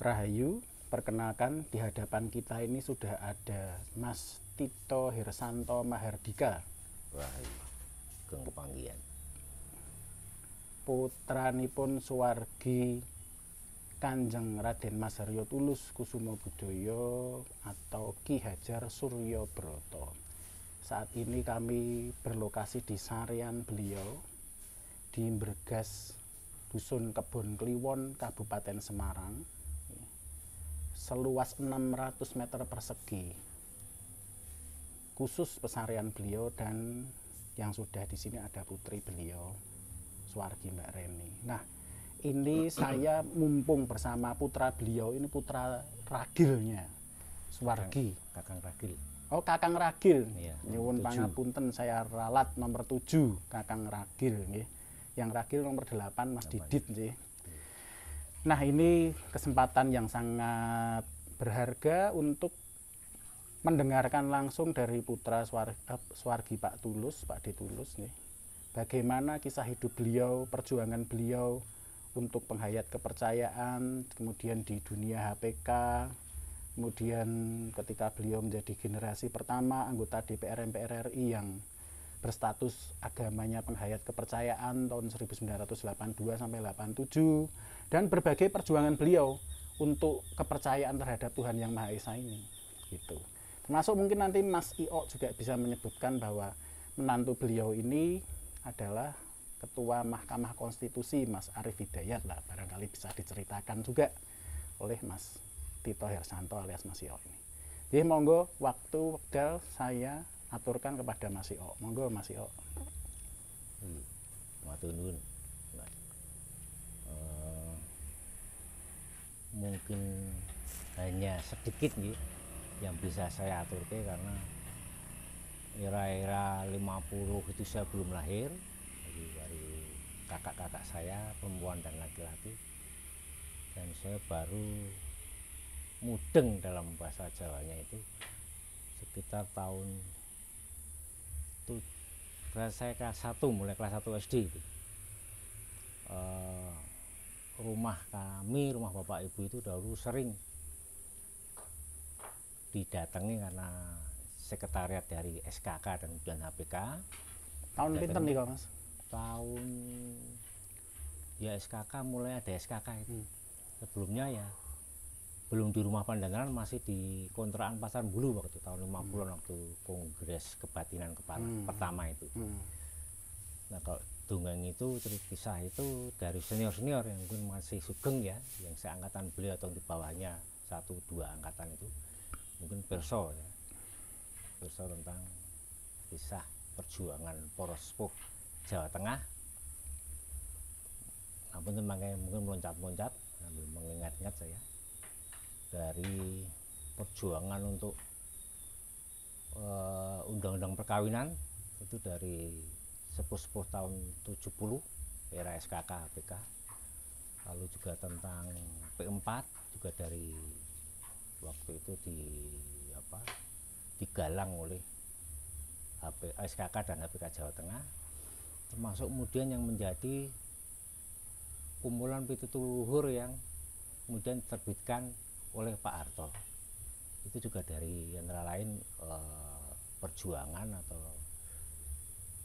Rahayu, perkenalkan di hadapan kita ini sudah ada Mas Tito Hersanto Mahardika. Rahayu, Geng Panggian. Putranipun Suwargi Kanjeng Raden Mas Haryo Tulus Kusumo Budoyo atau Ki Hajar Suryo Broto. Saat ini kami berlokasi di sarean beliau di Bergas, Dusun Kebon Kliwon, Kabupaten Semarang, seluas 600 meter persegi, khusus pesarian beliau. Dan yang sudah di sini ada putri beliau, Suwargi Mbak Reni. Nah, ini saya mumpung bersama putra beliau, ini putra ragilnya Suwargi. Kakang Ragil. Oh, Kakang Ragil. Iya, Nyuwun pangapunten, saya ralat nomor 7 Kakang Ragil nggih. Yang Ragil nomor 8 Mas Didit nggih. Nah, ini kesempatan yang sangat berharga untuk mendengarkan langsung dari putra Suwargi Pak Tulus, Pak D Tulus nih. Bagaimana kisah hidup beliau, perjuangan beliau untuk penghayat kepercayaan, kemudian di dunia HPK, kemudian ketika beliau menjadi generasi pertama anggota DPR MPR RI yang berstatus agamanya penghayat kepercayaan tahun 1982 sampai 87, dan berbagai perjuangan beliau untuk kepercayaan terhadap Tuhan Yang Maha Esa ini gitu. Termasuk mungkin nanti Mas I'o juga bisa menyebutkan bahwa menantu beliau ini adalah Ketua Mahkamah Konstitusi, Mas Arief Hidayat lah, barangkali bisa diceritakan juga oleh Mas Tito Hersanto alias Mas I'o ini. Jadi monggo, waktu wekdal saya aturkan kepada Mas I'o. Monggo Mas I'o. Matur nuwun. Mungkin hanya sedikit nih yang bisa saya aturke, karena era-era 50 itu saya belum lahir. Jadi dari kakak-kakak saya perempuan dan laki-laki, dan saya baru mudeng dalam bahasa Jawanya itu sekitar tahun itu, saya kelas 1, mulai kelas 1 SD itu. Rumah kami, rumah bapak ibu itu dahulu sering didatangi karena sekretariat dari SKK dan kemudian HPK. Tahun pinten nih Mas? Tahun ya SKK, mulai ada SKK itu. Sebelumnya ya belum di rumah Pandangan, masih di kontrakan Pasar Bulu waktu tahun 50-an, waktu Kongres Kebatinan pertama itu. Nah, kalau dongeng itu, kisah itu dari senior-senior yang mungkin masih sugeng ya, yang seangkatan beliau atau di bawahnya 1-2 angkatan itu mungkin perso ya, perso tentang kisah perjuangan poros sepuh Jawa Tengah. Namun mungkin meloncat-loncat sambil mengingat-ingat saya dari perjuangan untuk undang-undang perkawinan itu dari sepuh-sepuh tahun 70 era SKK HPK, lalu juga tentang P4 juga dari waktu itu digalang oleh SKK dan HPK Jawa Tengah, termasuk kemudian yang menjadi kumpulan pitutur luhur yang kemudian diterbitkan oleh Pak Harto. Itu juga dari antara lain perjuangan atau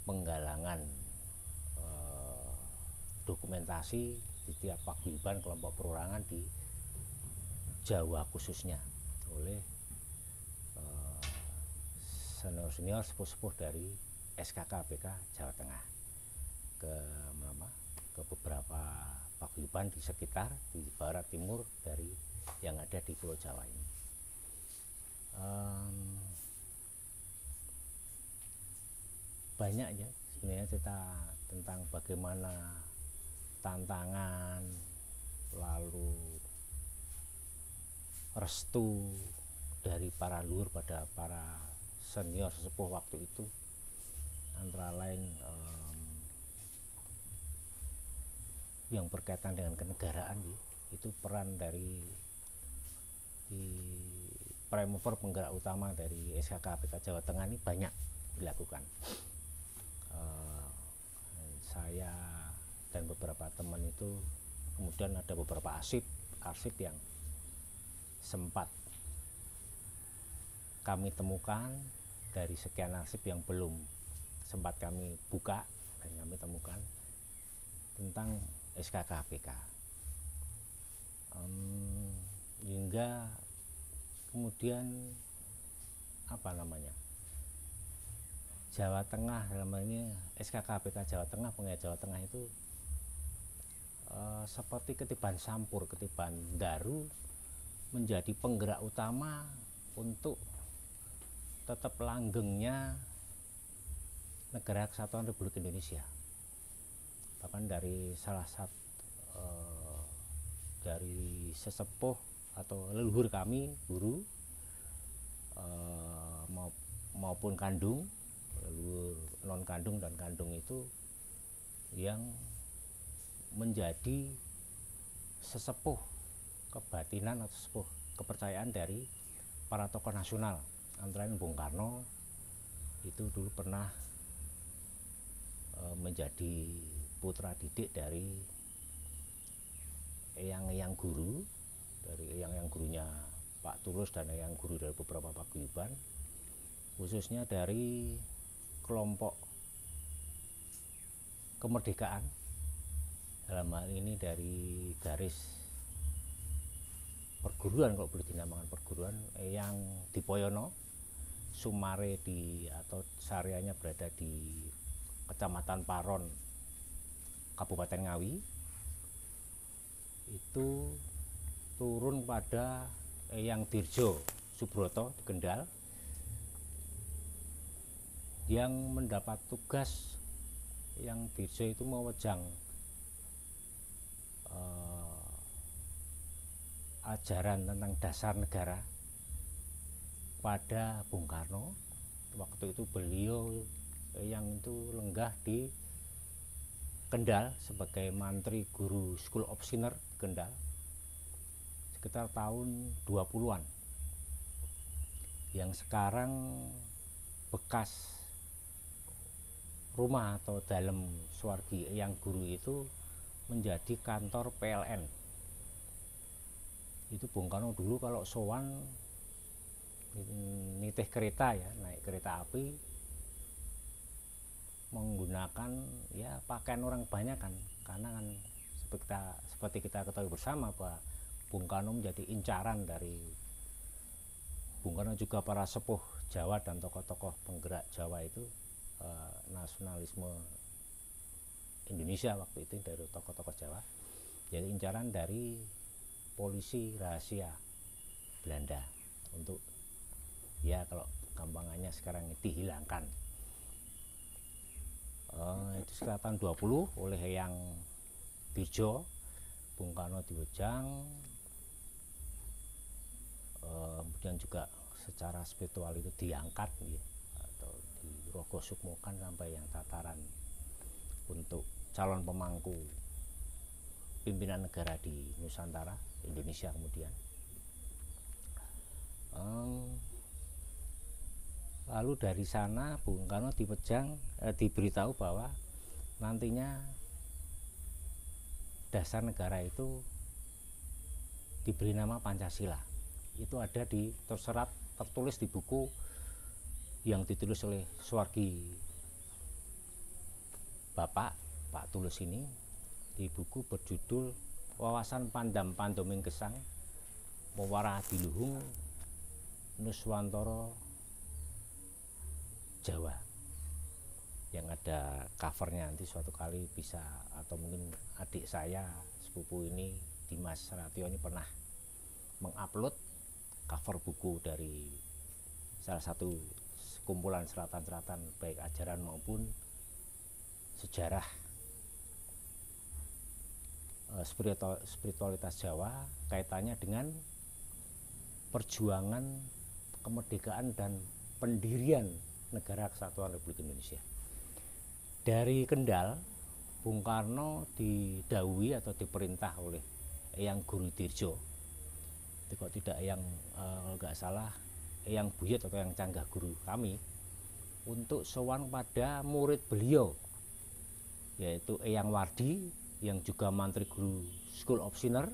penggalangan dokumentasi di tiap paguyuban kelompok perorangan di Jawa khususnya oleh senior-senior sepuh-sepuh dari SKK HPK Jawa Tengah ke beberapa paguyuban di sekitar, di barat timur dari yang ada di Pulau Jawa ini. Banyak ya sebenarnya cerita tentang bagaimana tantangan, lalu restu dari para luhur pada para senior sesepuh waktu itu, antara lain yang berkaitan dengan kenegaraan itu peran dari prime mover, penggerak utama dari SKK HPK Jawa Tengah ini banyak dilakukan. Saya dan beberapa teman itu, kemudian ada beberapa arsip yang sempat kami temukan dari sekian arsip yang belum sempat kami buka dan kami temukan tentang SKKPK, hingga kemudian apa namanya, Jawa Tengah, dalam hal ini SKKPK Jawa Tengah, Pengadilan Jawa Tengah itu seperti ketiban sampur, ketiban daru, menjadi penggerak utama untuk tetap langgengnya Negara Kesatuan Republik Indonesia. Bahkan dari salah satu dari sesepuh atau leluhur kami, guru maupun kandung, leluhur non kandung dan kandung itu yang menjadi sesepuh kebatinan atau sesepuh kepercayaan dari para tokoh nasional, antara lain Bung Karno itu dulu pernah menjadi putra didik dari eyang-eyang guru, dari eyang-eyang gurunya Pak Tulus dan eyang guru dari beberapa paguyuban, khususnya dari kelompok kemerdekaan, dalam hal ini dari garis perguruan, kalau boleh dinamakan perguruan, Eyang Dipoyono Sumare atau sareanya berada di Kecamatan Paron, Kabupaten Ngawi, itu turun pada Eyang Dirjo Subroto di Kendal, yang mendapat tugas Eyang Dirjo itu mewejang ajaran tentang dasar negara pada Bung Karno. Waktu itu beliau yang itu lenggah di Kendal sebagai Mantri Guru School of Sinner Kendal sekitar tahun 20-an, yang sekarang bekas rumah atau dalam Suwargi Eyang Guru itu menjadi kantor PLN. Itu Bung Karno dulu kalau sowan nitih kereta, ya naik kereta api menggunakan ya pakaian orang banyak kan, karena kan seperti kita ketahui bersama bahwa Bung Karno menjadi incaran dari Bung Karno, juga para sepuh Jawa dan tokoh-tokoh penggerak Jawa itu, nasionalisme Indonesia waktu itu dari tokoh-tokoh Jawa, jadi incaran dari polisi rahasia Belanda untuk, ya kalau gampangannya sekarang dihilangkan. Itu sekitar tahun 20 oleh Eyang Dirjo, Bung Karno diwejang, kemudian juga secara spiritual itu diangkat ya, atau dirogoh sukmokan sampai yang tataran untuk calon pemangku pimpinan negara di Nusantara Indonesia. Kemudian lalu dari sana Bung Karno diberitahu bahwa nantinya dasar negara itu diberi nama Pancasila. Itu ada tertulis di buku yang ditulis oleh Suwargi Bapak Pak Tulus ini, di buku berjudul Wawasan Pandam Pandoming Gesang Mewarah Diluhung Nuswantara Jawa, yang ada covernya. Nanti suatu kali bisa, atau mungkin adik saya sepupu ini Dimas Ratio ini pernah mengupload cover buku dari salah satu kumpulan seratan-seratan baik ajaran maupun sejarah spiritualitas Jawa, kaitannya dengan perjuangan kemerdekaan dan pendirian Negara Kesatuan Republik Indonesia. Dari Kendal, Bung Karno didhawuhi atau diperintah oleh Eyang Guru Dirjo, itu kok tidak yang nggak salah Eyang Buyut atau yang Canggah Guru kami, untuk sowan pada murid beliau, yaitu Eyang Wardi yang juga Mantri Guru School of Sinner,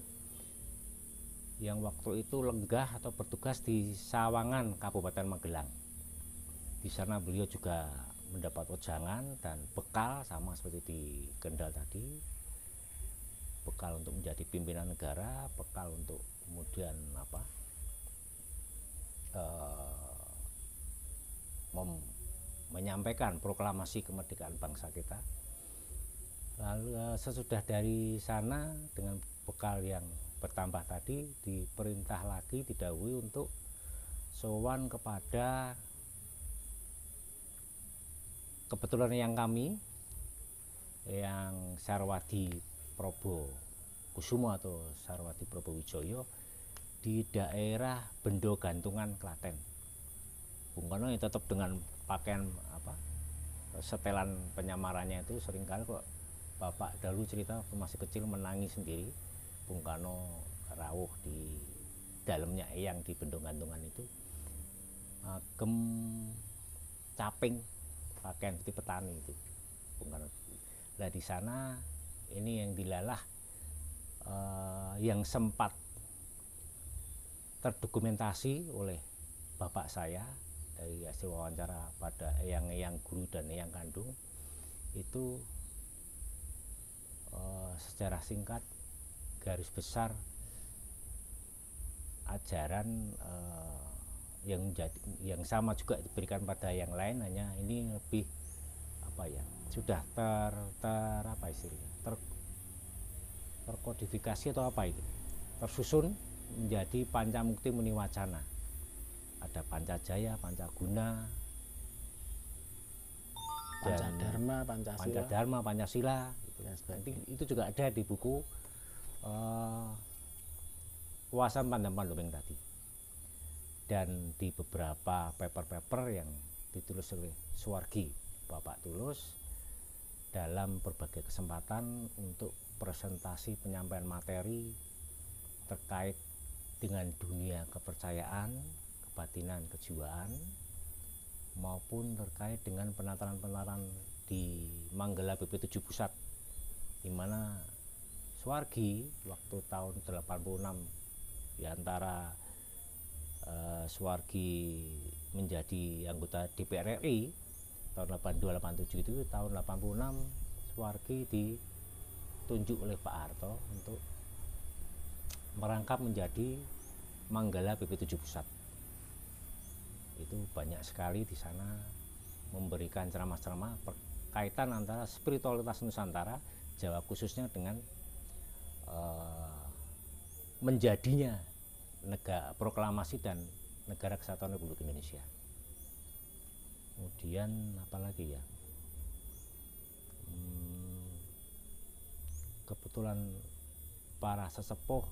yang waktu itu lenggah atau bertugas di Sawangan, Kabupaten Magelang. Di sana beliau juga mendapat wejangan dan bekal sama seperti di Kendal tadi, bekal untuk menjadi pimpinan negara, bekal untuk kemudian menyampaikan proklamasi kemerdekaan bangsa kita. Lalu sesudah dari sana dengan bekal yang bertambah tadi, diperintah lagi, didahului untuk sowan kepada, kebetulan yang kami yang Sarwadi Probo Kusumo atau Sarwadi Probo Wijoyo di daerah Bendo Gantungan, Klaten. Bung Karno ya tetap dengan pakaian setelan penyamarannya itu seringkali kok Bapak dahulu cerita waktu masih kecil menangis sendiri. Bung Karno rawuh di dalamnya eyang di Bendo Gantungan itu, agem caping pakaian seperti petani itu Bung Karno. Nah di sana ini yang dilalah yang sempat terdokumentasi oleh bapak saya dari hasil wawancara pada eyang-eyang guru dan eyang kandung itu secara singkat garis besar ajaran yang sama juga diberikan pada yang lain, hanya ini lebih sudah terkodifikasi atau tersusun menjadi Pancamukti Muni Wacana. Ada Pancajaya, Pancaguna, Pancadharma, Pancasila. Itu juga ada di buku Wawasan Pandang-Pandobeng tadi. Dan di beberapa paper-paper yang ditulis oleh Suwargi Bapak Tulus dalam berbagai kesempatan untuk presentasi penyampaian materi terkait dengan dunia kepercayaan, kebatinan, kejiwaan, maupun terkait dengan penataran-penataran di Manggala BP7 Pusat, di mana Suwargi waktu tahun 86 di antara Suwargi menjadi anggota DPR RI tahun 82-87 itu, tahun 86 Suwargi ditunjuk oleh Pak Harto untuk merangkap menjadi Manggala BP7 Pusat. Itu banyak sekali di sana memberikan ceramah-ceramah berkaitan antara spiritualitas Nusantara, Jawa khususnya, dengan menjadinya negara proklamasi dan negara kesatuan Republik Indonesia. Kemudian apalagi ya, kebetulan para sesepuh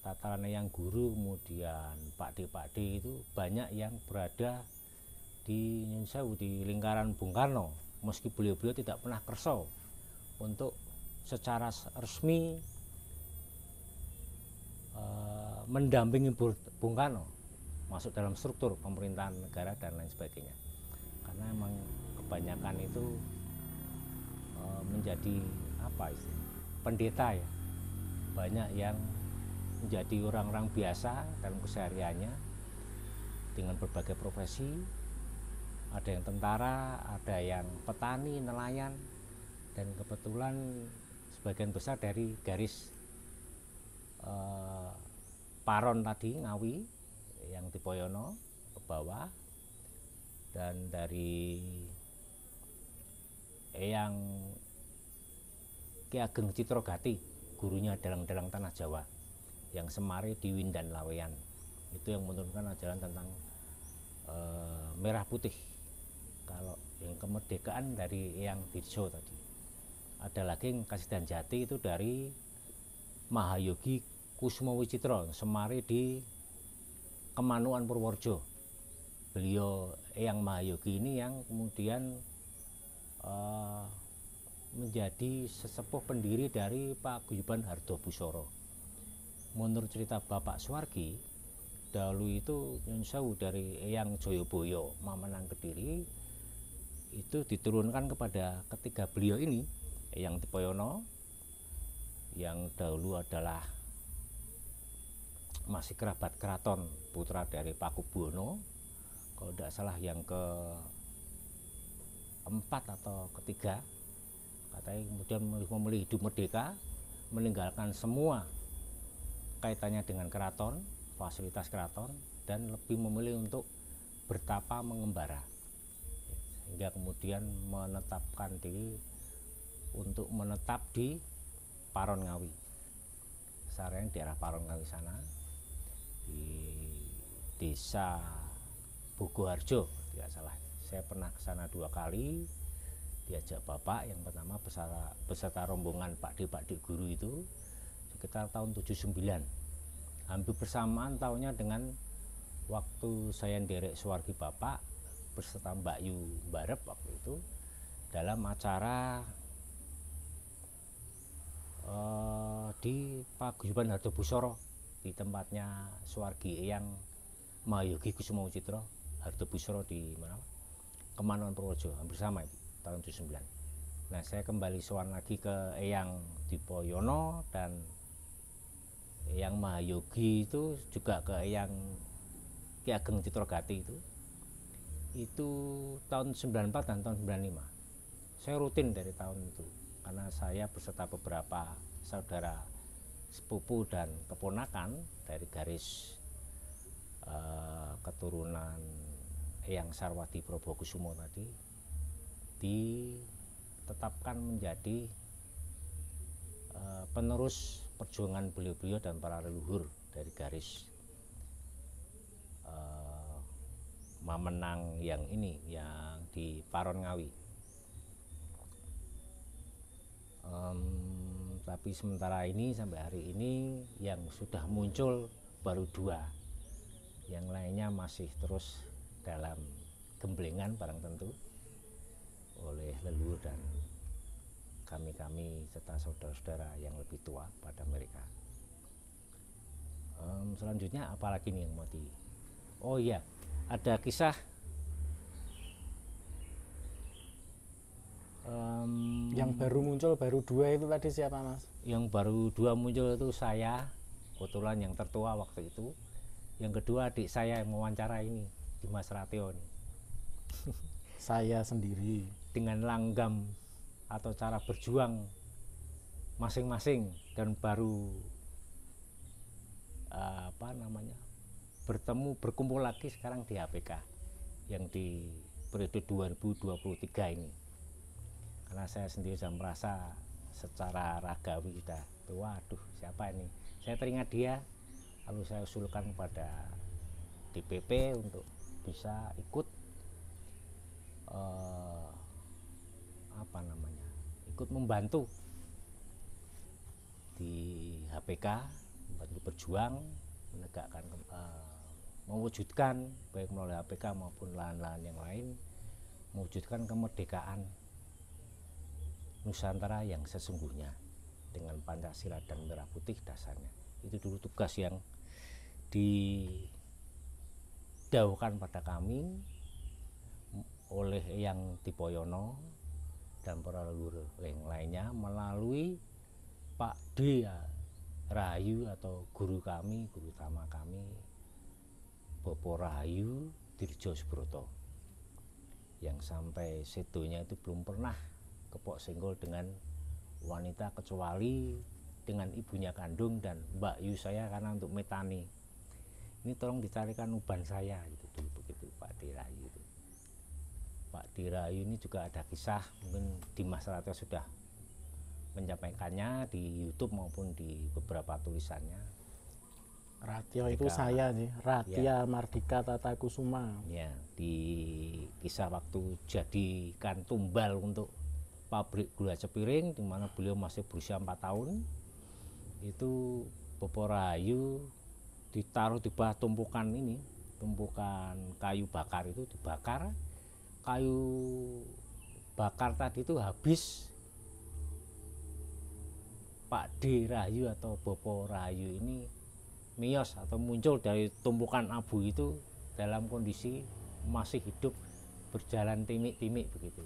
tataran yang guru, kemudian Pak D itu banyak yang berada di Indonesia di lingkaran Bung Karno, meski beliau-beliau tidak pernah kerso untuk secara resmi mendampingi Bung Karno masuk dalam struktur pemerintahan negara dan lain sebagainya, karena memang kebanyakan itu menjadi pendeta ya, banyak yang menjadi orang-orang biasa dalam kesehariannya dengan berbagai profesi, ada yang tentara, ada yang petani, nelayan, dan kebetulan sebagian besar dari garis Paron tadi, Ngawi yang di Poyono ke bawah, dan dari Eyang Ki Ageng Citrogati, gurunya dalang-dalang tanah Jawa, yang Semari, Diwin, dan Laweyan, itu yang menurunkan ajaran tentang merah putih. Kalau yang kemerdekaan dari Eyang Dirjo tadi. Ada lagi yang Kasidan Jati itu dari Mahayogi Kusuma Wicitro, Semari di Kemanuan Purworejo. Beliau Eyang Mahayogi ini yang kemudian menjadi sesepuh pendiri dari Paguyuban Hardobusoro. Menurut cerita Bapak Suwargi, dahulu itu Nyun Sewu dari Eyang Joyoboyo Mamenang Kediri itu diturunkan kepada ketiga beliau ini, Eyang Tipoyono yang dahulu adalah masih kerabat keraton, putra dari Pakubuwono, kalau tidak salah yang keempat atau ketiga. Katanya kemudian memilih hidup merdeka, meninggalkan semua kaitannya dengan keraton, fasilitas keraton, dan lebih memilih untuk bertapa mengembara, hingga kemudian menetapkan diri untuk menetap di Paron Ngawi, Sareng daerah Paron Ngawi sana, di desa Bogoharjo tidak salah. Saya pernah ke sana 2 kali, diajak bapak yang pertama beserta rombongan Pak D guru itu sekitar tahun 79, hampir bersamaan tahunnya dengan waktu saya nderek suwargi bapak beserta Mbak Yu Barep waktu itu dalam acara di Paguyuban Hartobusoro, di tempatnya suwargi Eyang Mahayogi Kusumo Citra Hartobusoro di mana, Kemanuan Purworejo, hampir sama itu tahun 79. Nah, saya kembali sowan lagi ke Eyang Dipoyono dan Eyang Mahayogi, itu juga ke Eyang Ki Ageng Citragati itu tahun 94 dan tahun 95. Saya rutin dari tahun itu karena saya beserta beberapa saudara sepupu dan keponakan dari garis keturunan Eyang Sarwadi Probokusumo tadi ditetapkan menjadi penerus perjuangan beliau-beliau dan para leluhur dari garis Mamenang yang ini, yang di Paron Ngawi. Tapi sementara ini sampai hari ini yang sudah muncul baru 2, yang lainnya masih terus dalam gemblengan barang tentu oleh leluhur dan kami-kami serta saudara-saudara yang lebih tua pada mereka. Selanjutnya apalagi nih yang mau di, oh iya, ada kisah yang baru muncul baru 2 itu tadi siapa, Mas? Yang baru 2 muncul itu saya, kebetulan yang tertua waktu itu. Yang kedua adik saya yang mewawancara ini, Dimas Ratio nih. Saya sendiri Dengan langgam atau cara berjuang masing-masing, dan baru berkumpul lagi sekarang di HPK yang di periode 2023 ini. Karena saya sendiri sudah merasa secara ragawi sudah, waduh siapa ini, saya teringat dia, lalu saya usulkan kepada DPP untuk bisa ikut ikut membantu di HPK, membantu berjuang menegakkan, mewujudkan baik melalui HPK maupun lahan-lahan yang lain, mewujudkan kemerdekaan Nusantara yang sesungguhnya dengan Pancasila dan merah putih dasarnya. Itu dulu tugas yang didahulukan pada kami oleh Eyang Dipoyono dan para leluhur yang lainnya melalui Pak D Rahayu atau guru kami, guru utama kami, Bopo Rahayu Dirjo Subroto, yang sampai sedonya itu belum pernah kepok senggol dengan wanita kecuali dengan ibunya kandung dan Mbak Yu saya, karena untuk metani ini tolong dicarikan uban saya gitu dulu, begitu Pak D Rahayu itu. Pak D Rahayu ini juga ada kisah, mungkin Dimas Ratio sudah menyampaikannya di YouTube maupun di beberapa tulisannya. Ratio itu saya nih, Ratia ya. Mardika Tata Kusuma. Ya, di kisah waktu jadikan tumbal untuk pabrik gula Cepiring, di mana beliau masih berusia 4 tahun, itu Bopo Rahayu ditaruh di bawah tumpukan ini, tumpukan kayu bakar itu dibakar. Kayu bakar tadi itu habis, Pak D Rahayu atau Bopo Rahayu ini miyos atau muncul dari tumpukan abu itu dalam kondisi masih hidup, berjalan timik-timik begitu.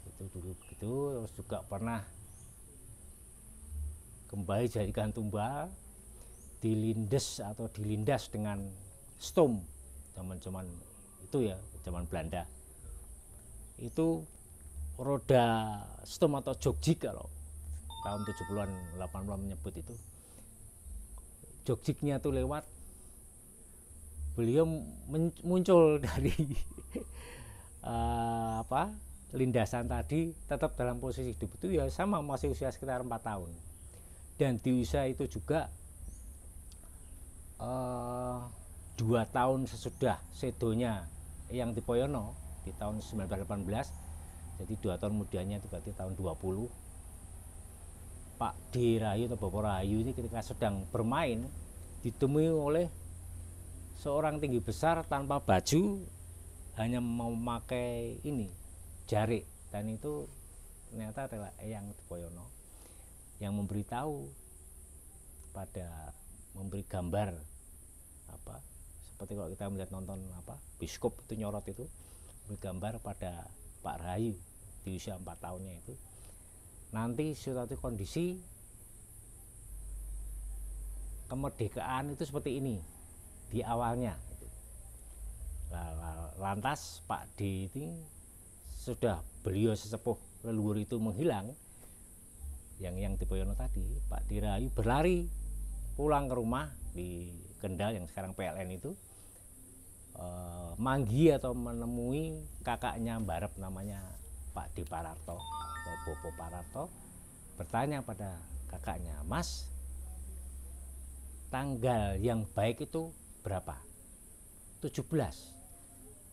Itu dulu begitu. Terus juga pernah kembali jadikan tumbal dilindes atau dilindas dengan stom zaman-zaman itu ya, zaman Belanda. Itu roda stom atau jogjik kalau tahun 70-an 80-an menyebut itu. Jogjiknya tuh lewat, beliau muncul dari lindasan tadi tetap dalam posisi hidup itu ya sama, masih usia sekitar 4 tahun. Dan di usia itu juga 2 tahun sesudah sedonya yang Dipoyono di tahun 1918, jadi 2 tahun kemudiannya itu berarti tahun 20, Pak D. Rahayu atau Bapak Rahayu ini ketika sedang bermain ditemui oleh seorang tinggi besar tanpa baju, hanya memakai ini jarik, dan itu ternyata adalah Eyang Dipoyono yang memberitahu memberi gambar seperti kalau kita melihat nonton biskop itu nyorot itu, memberi gambar pada Pak Rahayu di usia 4 tahunnya itu, nanti suatu kondisi kemerdekaan itu seperti ini di awalnya. Lantas Pak D ini sudah beliau sesepuh leluhur itu menghilang, yang Dipoyono tadi, Pak D. Rahayu berlari pulang ke rumah di Kendal yang sekarang PLN itu, manggi atau menemui kakaknya Mbarep namanya Pak D. Pararto atau Bopo Pararto, bertanya pada kakaknya, "Mas, tanggal yang baik itu berapa?" 17.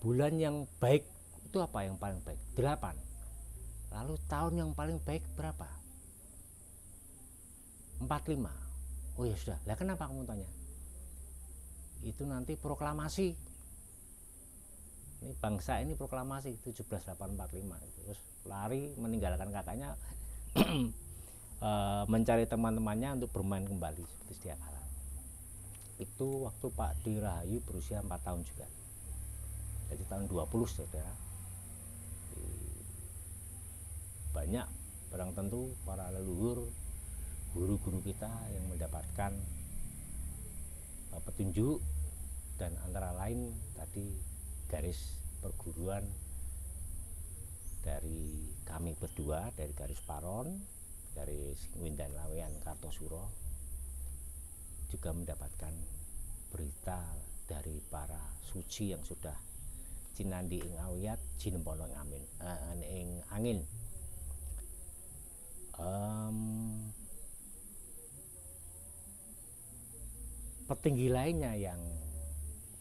Bulan yang baik itu apa yang paling baik? 8. Lalu tahun yang paling baik berapa? 45. Oh ya sudah, lah kenapa kamu tanya? Itu nanti proklamasi. Ini bangsa ini proklamasi 17.845. Terus lari meninggalkan kakaknya mencari teman-temannya untuk bermain kembali seperti sedia kala. Itu waktu Pak D. Rahayu berusia 4 tahun juga. Jadi tahun 20, saudara. Banyak barang tentu para leluhur, guru-guru kita yang mendapatkan petunjuk, dan antara lain tadi garis perguruan dari kami berdua, dari garis Paron, dari Windan Lawean Kartosuro, juga mendapatkan berita dari para suci yang sudah cinandi ing awiyat jinempono ing angin. Petinggi lainnya yang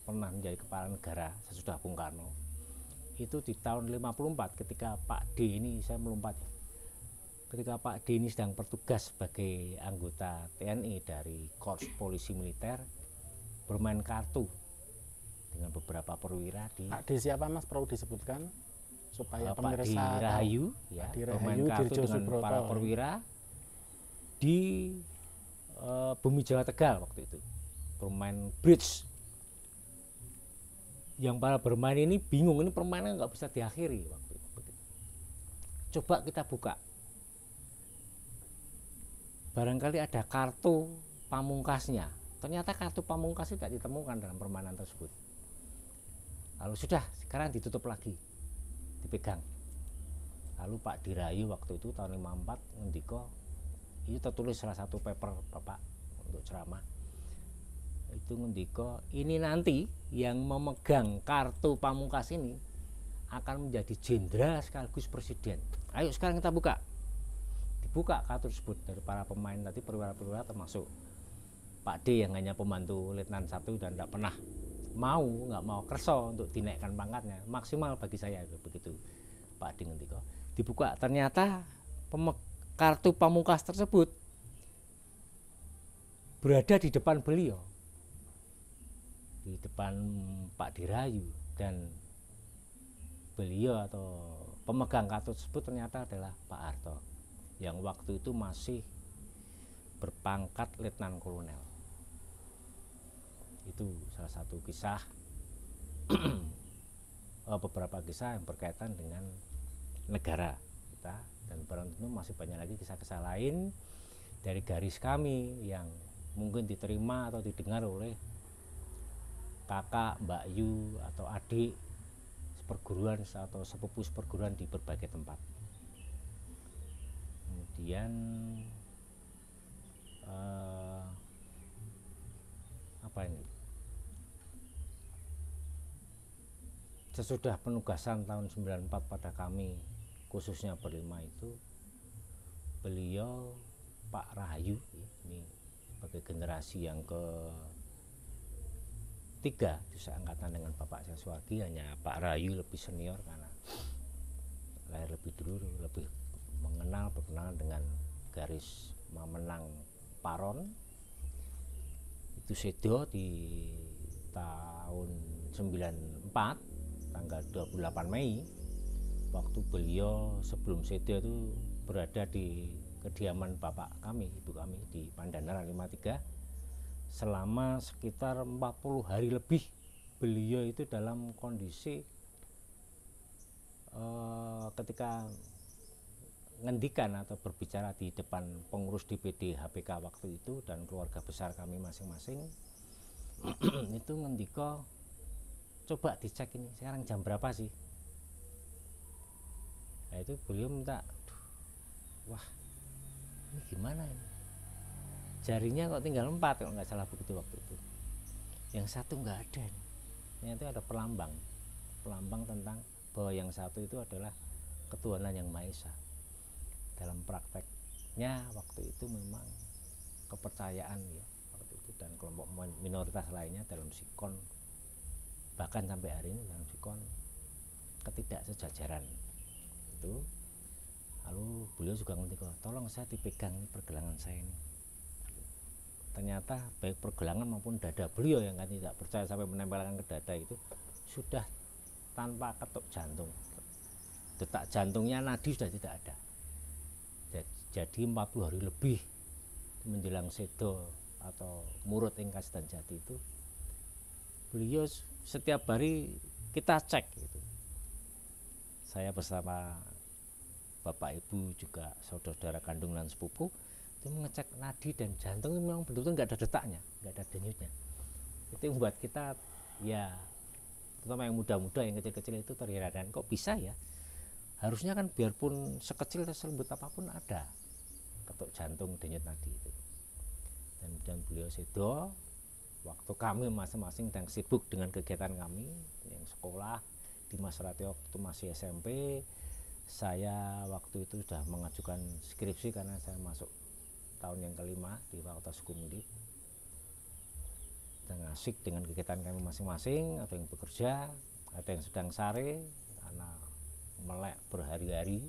pernah menjadi kepala negara sesudah Bung Karno itu di tahun 54, ketika Pak D ini, saya melompat ya, ketika Pak D ini sedang bertugas sebagai anggota TNI dari Korps Polisi Militer, bermain kartu dengan beberapa perwira di Pak D siapa Mas, perlu disebutkan supaya Pak D. pemirsa Rahayu tahu. ya, Pak D. bermain Rahayu, kartu Dirjo dengan Subroto. para perwira di Bumi Jawa Tegal waktu itu, bermain bridge. Yang para bermain ini bingung, ini permainan nggak bisa diakhiri waktu itu. Coba kita buka, barangkali ada kartu pamungkasnya. Ternyata kartu pamungkas tidak ditemukan dalam permainan tersebut. Lalu sudah, sekarang ditutup lagi, dipegang. Lalu Pak D. Rahayu waktu itu tahun 54 ngendika, itu tertulis salah satu paper Bapak untuk ceramah. Itu ngendika, ini nanti yang memegang kartu pamungkas ini akan menjadi jenderal sekaligus presiden. Ayo sekarang kita buka. Dibuka kartu tersebut dari para pemain tadi, perwira-perwira, termasuk Pak D yang hanya pembantu Letnan 1 dan nggak mau kerso untuk dinaikkan pangkatnya. Maksimal bagi saya begitu Pak D ngendika. Dibuka, ternyata kartu pamungkas tersebut berada di depan beliau, di depan Pak D. Rahayu, dan beliau atau pemegang kartu tersebut ternyata adalah Pak Harto yang waktu itu masih berpangkat Letnan Kolonel. Itu salah satu kisah beberapa kisah yang berkaitan dengan negara kita, dan barang tentu masih banyak lagi kisah-kisah lain dari garis kami yang mungkin diterima atau didengar oleh kakak, Mbak Yu atau adik seperguruan atau sepupu seperguruan di berbagai tempat. Kemudian apa ini? Sesudah penugasan tahun 94 pada kami, khususnya berlima itu, beliau Pak Rahayu, ini sebagai generasi yang ketiga di seangkatan dengan Bapak saya Suwargi, hanya Pak Rahayu lebih senior karena lahir lebih dulu, lebih berkenalan dengan garis Mamenang Paron. Itu sedo di tahun 94 tanggal 28 Mei, waktu beliau sebelum sedo itu berada di kediaman bapak kami, ibu kami di Pandanaran 53 selama sekitar 40 hari lebih. Beliau itu dalam kondisi ketika ngendikan atau berbicara di depan pengurus DPD HPK waktu itu dan keluarga besar kami masing-masing itu ngendika, coba dicek ini sekarang jam berapa sih. Nah itu beliau minta, wah ini gimana ini, jarinya kok tinggal 4 kalau nggak salah begitu waktu itu, yang satu nggak ada nih. Ternyata ada pelambang tentang bahwa yang satu itu adalah ketuhanan yang Maha Esa. Dalam prakteknya waktu itu memang kepercayaan ya waktu itu, dan kelompok minoritas lainnya dalam sikon, bahkan sampai hari ini dalam sikon ketidaksejajaran itu. Lalu beliau juga ngerti kok, tolong saya dipegang pergelangan saya ini. Ternyata baik pergelangan maupun dada beliau yang kan tidak percaya sampai menempelkan ke dada itu sudah tanpa ketuk jantung, detak jantungnya, nadi sudah tidak ada. Jadi 40 hari lebih menjelang sedo atau murut ingkas dan jati itu, beliau setiap hari kita cek gitu. Saya bersama bapak ibu juga saudara kandung dan sepupu itu mengecek nadi dan jantung, memang betul-betul nggak ada detaknya, nggak ada denyutnya. Itu membuat kita ya, terutama yang muda-muda yang kecil-kecil itu terheran, kok bisa ya, harusnya kan biarpun sekecil selembut apapun ada ketuk jantung, denyut nadi itu. Dan beliau sedo waktu kami masing-masing sedang sibuk dengan kegiatan kami yang sekolah di Mas Ratio waktu masih SMP. Saya waktu itu sudah mengajukan skripsi karena saya masuk tahun yang kelima di Fakultas Hukum Undip, dan asik dengan kegiatan kami masing-masing. Ada yang bekerja, ada yang sedang sare karena melek berhari-hari.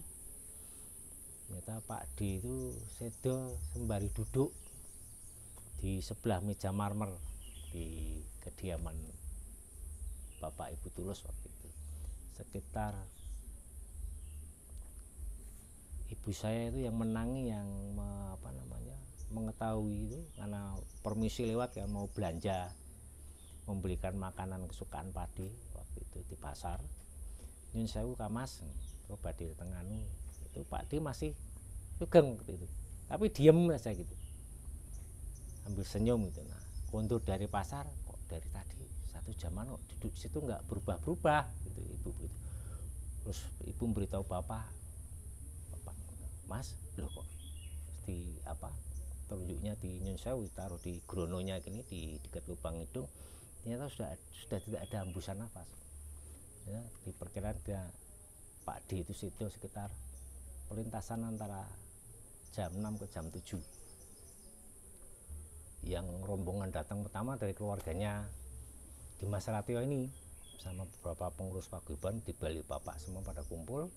Ternyata Pak D itu sedo sembari duduk di sebelah meja marmer di kediaman Bapak Ibu Tulus waktu itu. Sekitar ibu saya itu yang menangi, yang mengetahui itu karena permisi lewat ya, mau belanja membelikan makanan kesukaan Padi waktu itu di pasar. Nyun sewu Kamas, coba di tenganu itu Pak D masih sugeng gitu, tapi diem saja gitu, ambil senyum gitu. Nah, kontur dari pasar kok dari tadi 1 jaman kok duduk di situ nggak berubah-berubah gitu ibu gitu. Terus ibu memberitahu bapak, Mas, loh kok di telunjuknya di Nyun Sewu taruh di grononya gini di dekat lubang hidung, ternyata sudah tidak ada hembusan nafas. Ya, diperkirakan dia Pak D itu situ sekitar perlintasan antara jam 6 ke jam 7. Yang rombongan datang pertama dari keluarganya di Mas Ratio ini sama beberapa pengurus paguyuban di Bali Bapak semua pada kumpul.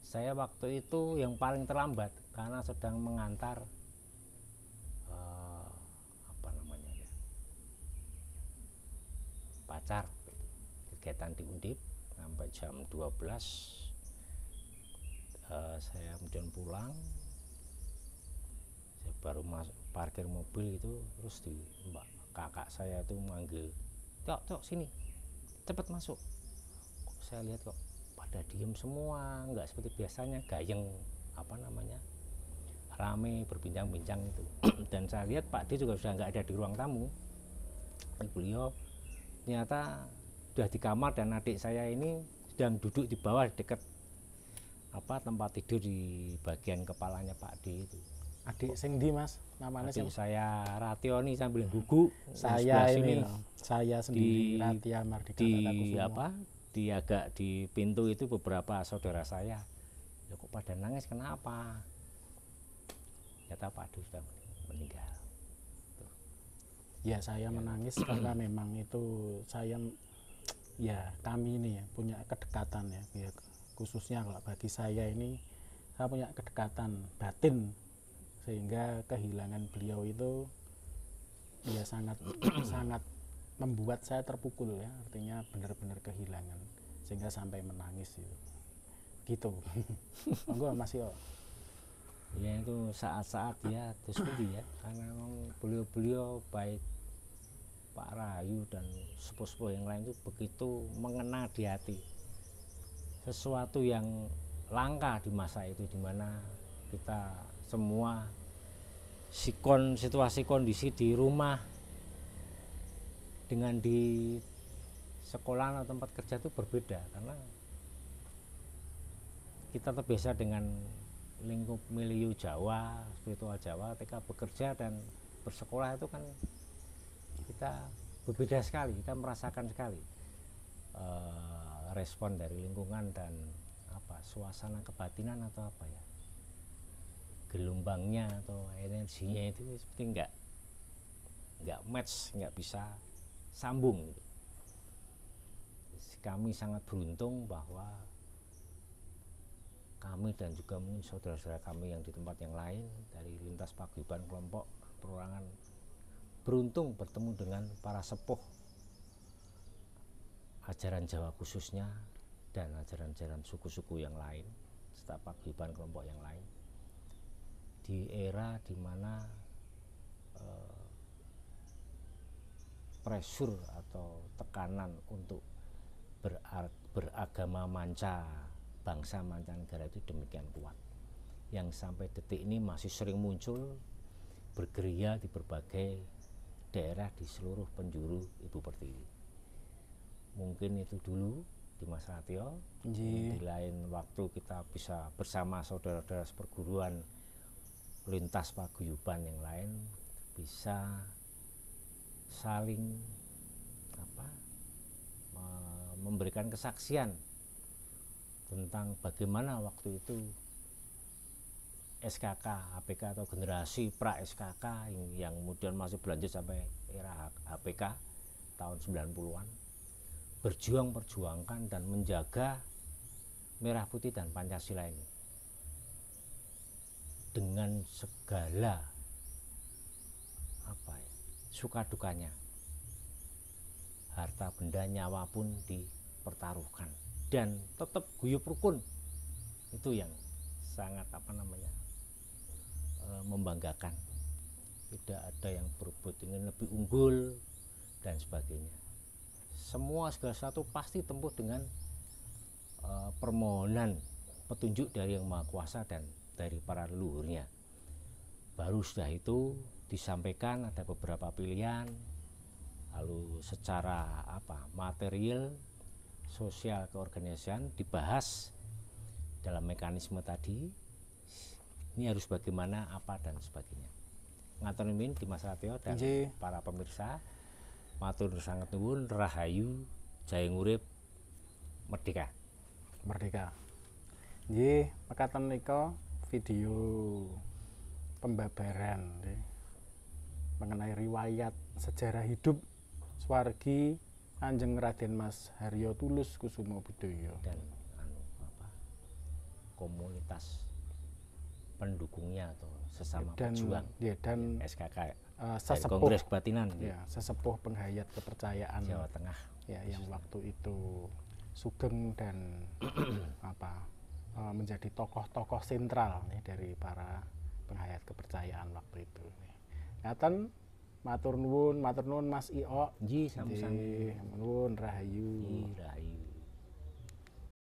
Saya waktu itu yang paling terlambat karena sedang mengantar pacar, kegiatan di Undip sampai jam 12. Saya kemudian pulang, saya baru parkir mobil itu, terus kakak saya itu manggil, Cok sini, cepet masuk. Kok saya lihat kok pada diem semua, nggak seperti biasanya gayeng rame berbincang-bincang itu. Dan saya lihat Pak D juga sudah nggak ada di ruang tamu. Beliau ternyata sudah di kamar dan adik saya ini sedang duduk di bawah dekat tempat tidur di bagian kepalanya Pak D itu. Adik sing ndi Mas? Namanya Adik siapa? saya Rationi sambil gugu. Saya sebelah ini sini loh, saya sendiri Ratia Mardika Tatakusumo. di agak di pintu itu beberapa saudara saya. Ya kok pada nangis kenapa? Ternyata Pak D sudah meninggal. Ya saya menangis karena memang itu kami ini ya punya kedekatan ya, khususnya kalau bagi saya ini saya punya kedekatan batin, sehingga kehilangan beliau itu ya sangat sangat membuat saya terpukul ya, artinya benar-benar kehilangan sehingga sampai menangis gitu. Monggo Mas Yo. Ya itu saat-saat ya terus ya, karena memang beliau-beliau baik Pak Rahayu dan sepuh-sepuh yang lain itu begitu mengena di hati, sesuatu yang langka di masa itu, di mana kita semua situasi kondisi di rumah dengan di sekolah atau tempat kerja itu berbeda, karena kita terbiasa dengan lingkup milieu Jawa, spiritual Jawa. Ketika bekerja dan bersekolah itu kan kita berbeda sekali, kita merasakan sekali respon dari lingkungan dan suasana kebatinan atau gelombangnya atau energinya itu seperti nggak match, nggak bisa sambung. Kami sangat beruntung bahwa kami dan juga mungkin saudara-saudara kami yang di tempat yang lain dari lintas paguyuban kelompok perorangan beruntung bertemu dengan para sepuh ajaran Jawa khususnya dan ajaran-ajaran suku-suku yang lain serta paguyuban kelompok yang lain di era di mana pressure atau tekanan untuk beragama manca bangsa mancanegara itu demikian kuat, yang sampai detik ini masih sering muncul bergerilya di berbagai daerah di seluruh penjuru Ibu Pertiwi. Mungkin itu dulu di Mas Ratio. Di lain waktu kita bisa bersama saudara-saudara seperguruan lintas paguyuban yang lain bisa saling memberikan kesaksian tentang bagaimana waktu itu SKK, HPK atau generasi pra SKK yang kemudian masih berlanjut sampai era HPK tahun 90-an perjuangkan dan menjaga Merah Putih dan Pancasila ini dengan segala suka dukanya, harta benda nyawa pun dipertaruhkan dan tetap guyup rukun. Itu yang sangat membanggakan. Tidak ada yang berbuat ingin lebih unggul dan sebagainya. Semua segala sesuatu pasti tempuh dengan permohonan petunjuk dari Yang Maha Kuasa dan dari para leluhurnya. Baru sudah itu disampaikan ada beberapa pilihan, lalu secara material, sosial, keorganisasian dibahas dalam mekanisme tadi. Ini harus bagaimana, apa dan sebagainya. Ngatur nuwun di Mas Ratio dan para pemirsa. Matur sangat nuwun, rahayu, jaya ngurip, merdeka. Merdeka. Nggih, mekaten nika video pembabaran mengenai riwayat sejarah hidup swargi Kanjeng Raden Mas Haryo Tulus Kusumo Budoyo dan komunitas pendukungnya atau sesama pejuang dan SKK sesepuh Kongres Kebatinan sesepuh penghayat kepercayaan Jawa Tengah yang waktu itu sugeng dan menjadi tokoh-tokoh sentral dari para penghayat kepercayaan waktu itu. Ngaten matur nuwun Mas I'o. Nggih, sami-sami. Nuwun rahayu. Rahayu.